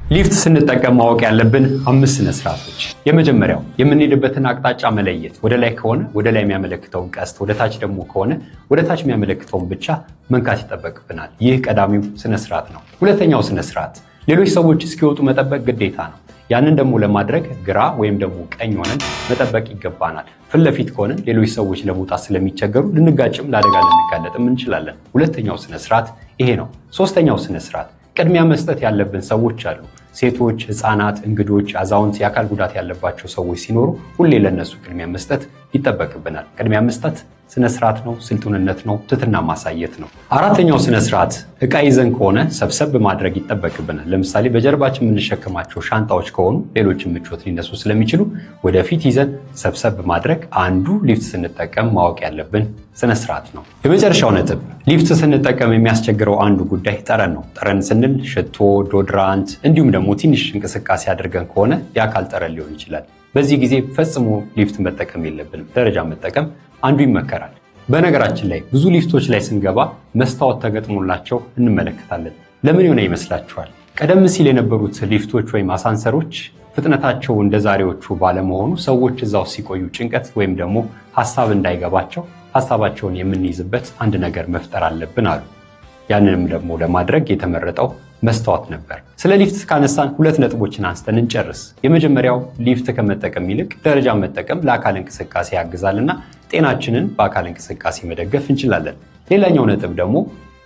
ሊፍት ስንጠቀም ማወቅ ያለብን 5 ስነ ስርዓቶች። የመጀመሪያው የምንሄድበትን አቅጣጫ መለየት። ወደ ላይ ከሆነ ወደ ላይ የሚያመለክተውን ቀስት፣ ወደ ታች ደግሞ ከሆነ ወደ ታች የሚያመለክተውን ብቻ መንካት ይጠበቅብናል። ይህ ቀዳሚው ስነ ስርዓት ነው። ሁለተኛው ስነ ስርዓት ሌሎች ሰዎች እስኪወጡ መጠበቅ ግዴታ ነው። ያንን ደግሞ ለማድረግ ግራ ወይም ደግሞ ቀኝ ሆነን መጠበቅ ይገባናል። ፊት ለፊት ከሆነን ሌሎች ሰዎች ለመውጣት ስለሚቸገሩ ልንጋጭም ለአደጋ ልንጋለጥም እንችላለን። ሁለተኛው ስነ ስርዓት ይሄ ነው። ሶስተኛው ስነ ስርዓት ቅድሚያ መስጠት ያለብን ሰዎች አሉ። ሴቶች፣ ህፃናት፣ እንግዶች፣ አዛውንት፣ የአካል ጉዳት ያለባቸው ሰዎች ሲኖሩ ሁሌ ለነሱ ቅድሚያ መስጠት ይጠበቅብናል። ቅድሚያ መስጠት ስነ ስርዓት ነው፣ ስልጡንነት ነው፣ ትህትና ማሳየት ነው። አራተኛው ስነ ስርዓት እቃ ይዘን ከሆነ ሰብሰብ ማድረግ ይጠበቅብናል። ለምሳሌ በጀርባችን የምንሸከማቸው ሻንጣዎች ከሆኑ ሌሎችን ምቾት ሊነሱ ስለሚችሉ ወደፊት ይዘን ሰብሰብ ማድረግ አንዱ ሊፍት ስንጠቀም ማወቅ ያለብን ስነ ስርዓት ነው። የመጨረሻው ነጥብ ሊፍት ስንጠቀም የሚያስቸግረው አንዱ ጉዳይ ጠረን ነው። ጠረን ስንል ሽቶ፣ ዶድራንት እንዲሁም ደግሞ ትንሽ እንቅስቃሴ አድርገን ከሆነ የአካል ጠረን ሊሆን ይችላል። በዚህ ጊዜ ፈጽሞ ሊፍት መጠቀም የለብንም። ደረጃ መጠቀም አንዱ ይመከራል። በነገራችን ላይ ብዙ ሊፍቶች ላይ ስንገባ መስታወት ተገጥሞላቸው እንመለከታለን። ለምን የሆነ ይመስላችኋል? ቀደም ሲል የነበሩት ሊፍቶች ወይም አሳንሰሮች ፍጥነታቸው እንደ ዛሬዎቹ ባለመሆኑ ሰዎች እዛው ሲቆዩ ጭንቀት ወይም ደግሞ ሀሳብ እንዳይገባቸው ሀሳባቸውን የምንይዝበት አንድ ነገር መፍጠር አለብን አሉ። ያንንም ደግሞ ለማድረግ የተመረጠው መስታወት ነበር። ስለ ሊፍት ካነሳን 2 ነጥቦችን አንስተን እንጨርስ። የመጀመሪያው ሊፍት ከመጠቀም ይልቅ ደረጃ መጠቀም ለአካል እንቅስቃሴ ያግዛልና ጤናችንን በአካል እንቅስቃሴ መደገፍ እንችላለን። ሌላኛው ነጥብ ደግሞ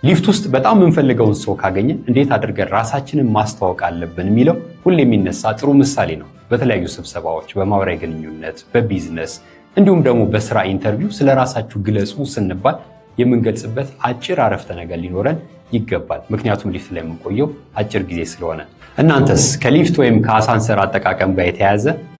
ሊፍት ውስጥ በጣም የምንፈልገውን ሰው ካገኘን እንዴት አድርገን ራሳችንን ማስተዋወቅ አለብን የሚለው ሁሌ የሚነሳ ጥሩ ምሳሌ ነው። በተለያዩ ስብሰባዎች፣ በማህበራዊ ግንኙነት፣ በቢዝነስ እንዲሁም ደግሞ በስራ ኢንተርቪው ስለ ራሳችሁ ግለጹ ስንባል የምንገልጽበት አጭር አረፍተ ነገር ሊኖረን ይገባል። ምክንያቱም ሊፍት ላይ የምንቆየው አጭር ጊዜ ስለሆነ። እናንተስ ከሊፍት ወይም ከአሳንሰር አጠቃቀም ጋር የተያያዘ